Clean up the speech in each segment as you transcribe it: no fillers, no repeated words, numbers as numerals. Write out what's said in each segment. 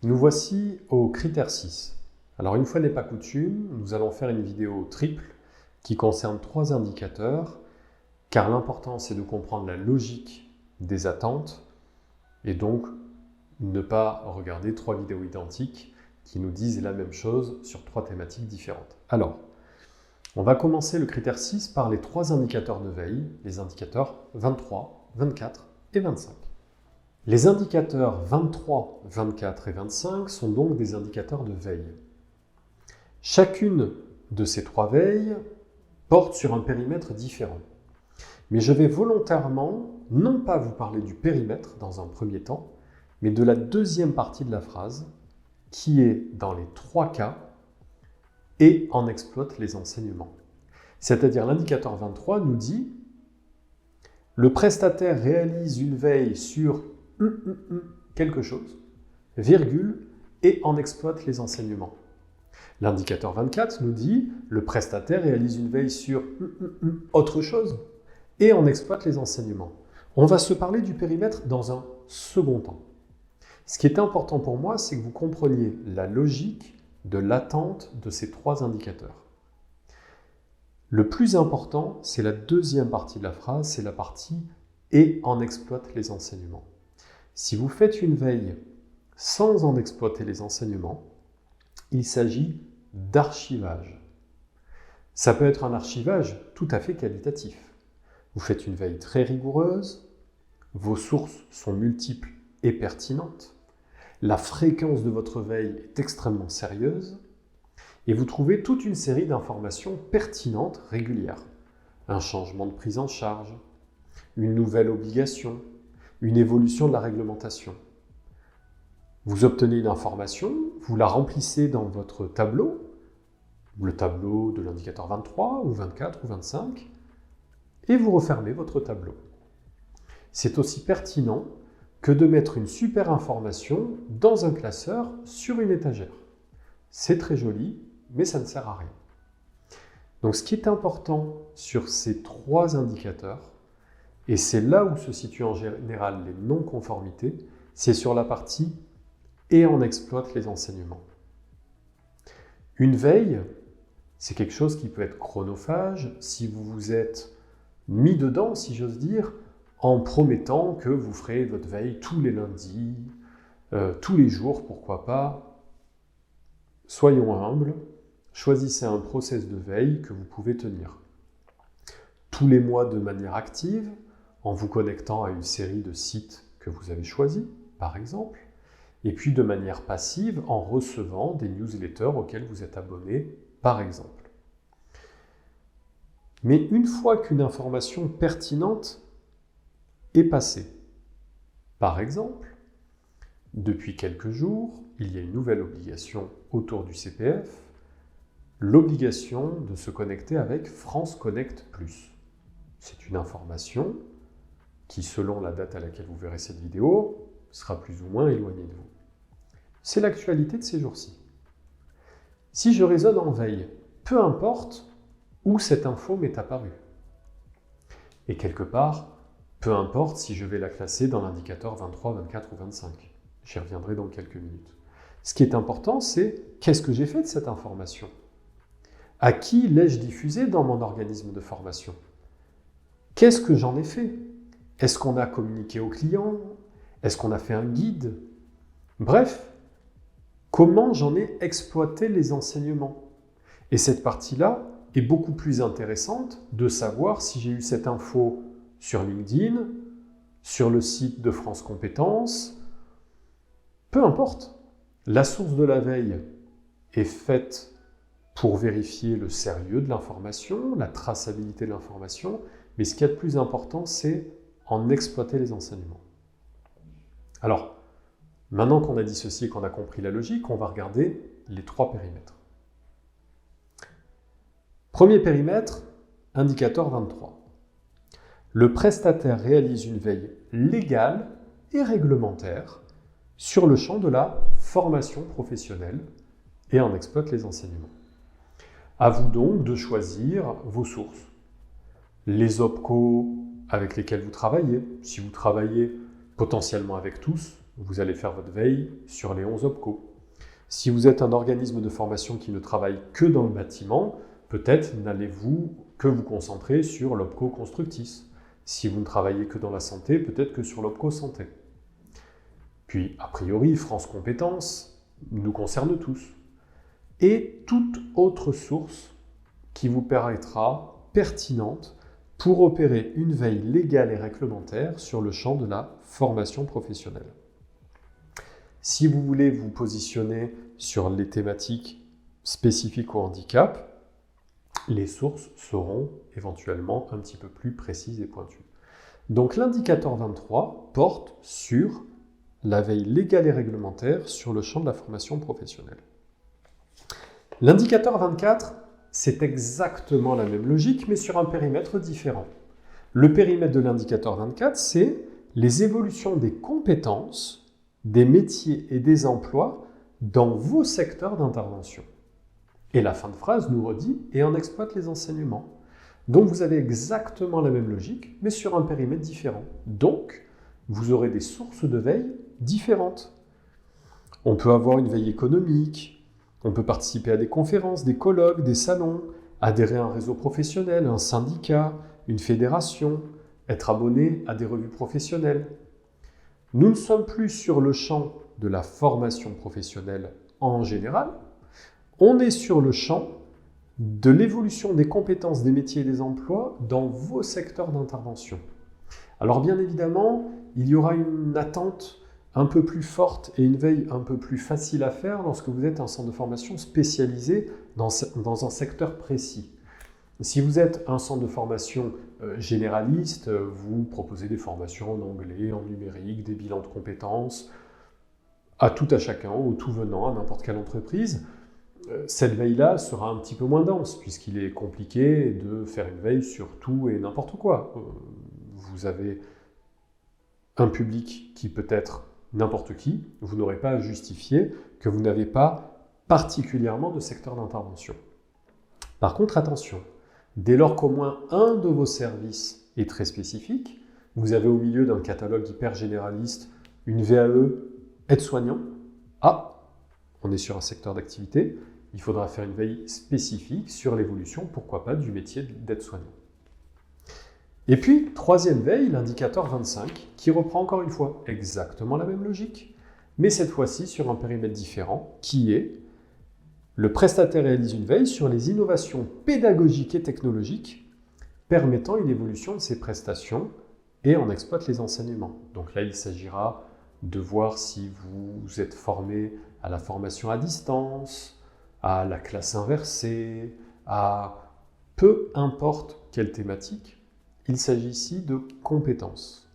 Nous voici au critère 6. Alors une fois n'est pas coutume, nous allons faire une vidéo triple qui concerne 3 indicateurs, car l'important c'est de comprendre la logique des attentes et donc ne pas regarder 3 vidéos identiques qui nous disent la même chose sur 3 thématiques différentes. Alors, on va commencer le critère 6 par les 3 indicateurs de veille, les indicateurs 23, 24 et 25. Les indicateurs 23, 24 et 25 sont donc des indicateurs de veille. Chacune de ces 3 veilles porte sur un périmètre différent. Mais je vais volontairement, non pas vous parler du périmètre dans un premier temps, mais de la deuxième partie de la phrase, qui est dans les 3 cas et en exploite les enseignements. C'est-à-dire l'indicateur 23 nous dit « Le prestataire réalise une veille sur quelque chose, virgule, et en exploite les enseignements. » L'indicateur 24 nous dit « Le prestataire réalise une veille sur autre chose, et en exploite les enseignements. » On va se parler du périmètre dans un second temps. Ce qui est important pour moi, c'est que vous compreniez la logique de l'attente de ces 3 indicateurs. Le plus important, c'est la deuxième partie de la phrase, c'est la partie « et en exploite les enseignements ». Si vous faites une veille sans en exploiter les enseignements, il s'agit d'archivage. Ça peut être un archivage tout à fait qualitatif. Vous faites une veille très rigoureuse, vos sources sont multiples et pertinentes, la fréquence de votre veille est extrêmement sérieuse, et vous trouvez toute une série d'informations pertinentes régulières. Un changement de prise en charge, une nouvelle obligation, une évolution de la réglementation. Vous obtenez une information, vous la remplissez dans votre tableau, le tableau de l'indicateur 23 ou 24 ou 25, et vous refermez votre tableau. C'est aussi pertinent que de mettre une super information dans un classeur sur une étagère. C'est très joli, mais ça ne sert à rien. Donc ce qui est important sur ces 3 indicateurs, et c'est là où se situent en général les non-conformités, c'est sur la partie « et on exploite les enseignements ». Une veille, c'est quelque chose qui peut être chronophage si vous vous êtes mis dedans, si j'ose dire, en promettant que vous ferez votre veille tous les lundis, tous les jours, pourquoi pas. Soyons humbles, choisissez un process de veille que vous pouvez tenir. Tous les mois de manière active, en vous connectant à une série de sites que vous avez choisis, par exemple, et puis de manière passive en recevant des newsletters auxquels vous êtes abonné, par exemple. Mais une fois qu'une information pertinente est passée, par exemple, depuis quelques jours, il y a une nouvelle obligation autour du CPF, l'obligation de se connecter avec France Connect Plus. C'est une information qui, selon la date à laquelle vous verrez cette vidéo, sera plus ou moins éloignée de vous. C'est l'actualité de ces jours-ci. Si je raisonne en veille, peu importe où cette info m'est apparue. Et quelque part, peu importe si je vais la classer dans l'indicateur 23, 24 ou 25. J'y reviendrai dans quelques minutes. Ce qui est important, c'est qu'est-ce que j'ai fait de cette information? À qui l'ai-je diffusée dans mon organisme de formation? Qu'est-ce que j'en ai fait? Est-ce qu'on a communiqué aux clients? Est-ce qu'on a fait un guide? Bref, comment j'en ai exploité les enseignements? Et cette partie-là est beaucoup plus intéressante de savoir si j'ai eu cette info sur LinkedIn, sur le site de France Compétences, peu importe. La source de la veille est faite pour vérifier le sérieux de l'information, la traçabilité de l'information, mais ce qu'il y a de plus important, c'est en exploiter les enseignements. Alors, maintenant qu'on a dit ceci et qu'on a compris la logique, on va regarder les 3 périmètres. Premier périmètre, indicateur 23. Le prestataire réalise une veille légale et réglementaire sur le champ de la formation professionnelle et en exploite les enseignements. À vous donc de choisir vos sources. Les OPCO avec lesquels vous travaillez. Si vous travaillez potentiellement avec tous, vous allez faire votre veille sur les 11 OPCO. Si vous êtes un organisme de formation qui ne travaille que dans le bâtiment, peut-être n'allez-vous que vous concentrer sur l'OPCO Constructis. Si vous ne travaillez que dans la santé, peut-être que sur l'OPCO Santé. Puis, a priori, France Compétences nous concerne tous. Et toute autre source qui vous paraîtra pertinente pour opérer une veille légale et réglementaire sur le champ de la formation professionnelle. Si vous voulez vous positionner sur les thématiques spécifiques au handicap, les sources seront éventuellement un petit peu plus précises et pointues. Donc l'indicateur 23 porte sur la veille légale et réglementaire sur le champ de la formation professionnelle. L'indicateur 24, c'est exactement la même logique, mais sur un périmètre différent. Le périmètre de l'indicateur 24, c'est les évolutions des compétences, des métiers et des emplois dans vos secteurs d'intervention. Et la fin de phrase nous redit « et en exploite les enseignements ». Donc vous avez exactement la même logique, mais sur un périmètre différent. Donc, vous aurez des sources de veille différentes. On peut avoir une veille économique, on peut participer à des conférences, des colloques, des salons, adhérer à un réseau professionnel, un syndicat, une fédération, être abonné à des revues professionnelles. Nous ne sommes plus sur le champ de la formation professionnelle en général, on est sur le champ de l'évolution des compétences, des métiers et des emplois dans vos secteurs d'intervention. Alors bien évidemment, il y aura une attente un peu plus forte et une veille un peu plus facile à faire lorsque vous êtes un centre de formation spécialisé dans un secteur précis. Si vous êtes un centre de formation généraliste, vous proposez des formations en anglais, en numérique, des bilans de compétences, à tout à chacun, au tout venant, à n'importe quelle entreprise, cette veille-là sera un petit peu moins dense, puisqu'il est compliqué de faire une veille sur tout et n'importe quoi. Vous avez un public qui peut être n'importe qui, vous n'aurez pas à justifier que vous n'avez pas particulièrement de secteur d'intervention. Par contre, attention, dès lors qu'au moins un de vos services est très spécifique, vous avez au milieu d'un catalogue hyper généraliste une VAE aide-soignant. Ah, on est sur un secteur d'activité, il faudra faire une veille spécifique sur l'évolution, pourquoi pas, du métier d'aide-soignant. Et puis, troisième veille, l'indicateur 25, qui reprend encore une fois exactement la même logique, mais cette fois-ci sur un périmètre différent, qui est le prestataire réalise une veille sur les innovations pédagogiques et technologiques permettant une évolution de ses prestations et en exploite les enseignements. Donc là, il s'agira de voir si vous êtes formé à la formation à distance, à la classe inversée, à peu importe quelle thématique, il s'agit ici de compétences.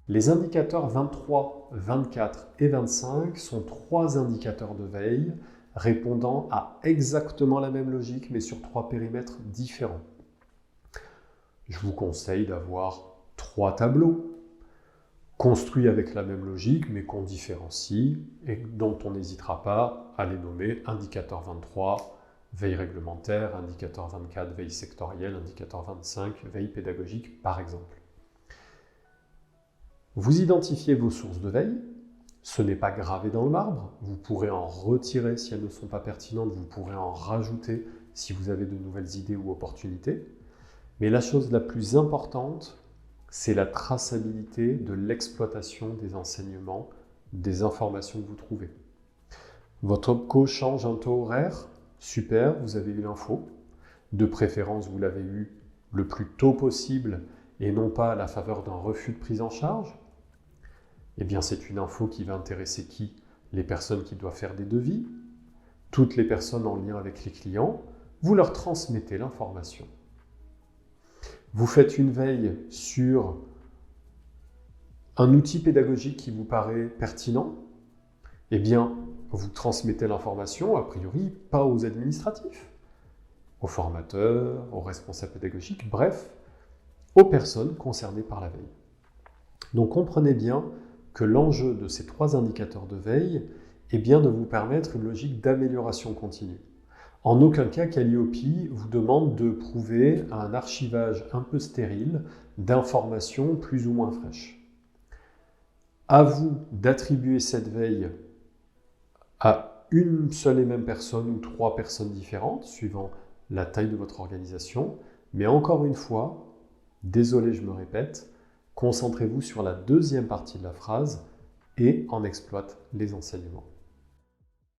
Les indicateurs 23, 24 et 25 sont trois indicateurs de veille répondant à exactement la même logique mais sur trois périmètres différents. Je vous conseille d'avoir trois tableaux construits avec la même logique mais qu'on différencie et dont on n'hésitera pas à les nommer indicateur 23, veille réglementaire, indicateur 24, veille sectorielle, indicateur 25, veille pédagogique par exemple. Vous identifiez vos sources de veille, ce n'est pas gravé dans le marbre, vous pourrez en retirer si elles ne sont pas pertinentes, vous pourrez en rajouter si vous avez de nouvelles idées ou opportunités. Mais la chose la plus importante, c'est la traçabilité de l'exploitation des enseignements, des informations que vous trouvez. Votre OPCO change un taux horaire, super, vous avez eu l'info. De préférence, vous l'avez eu le plus tôt possible et non pas à la faveur d'un refus de prise en charge. Eh bien, c'est une info qui va intéresser qui? Les personnes qui doivent faire des devis, toutes les personnes en lien avec les clients, vous leur transmettez l'information. Vous faites une veille sur un outil pédagogique qui vous paraît pertinent, eh bien, vous transmettez l'information, a priori, pas aux administratifs, aux formateurs, aux responsables pédagogiques, bref, aux personnes concernées par la veille. Donc, comprenez bien que l'enjeu de ces trois indicateurs de veille est bien de vous permettre une logique d'amélioration continue. En aucun cas, Calliope vous demande de prouver un archivage un peu stérile d'informations plus ou moins fraîches. À vous d'attribuer cette veille à une seule et même personne ou 3 personnes différentes, suivant la taille de votre organisation. Mais encore une fois, désolé, je me répète, concentrez-vous sur la deuxième partie de la phrase et en exploite les enseignements.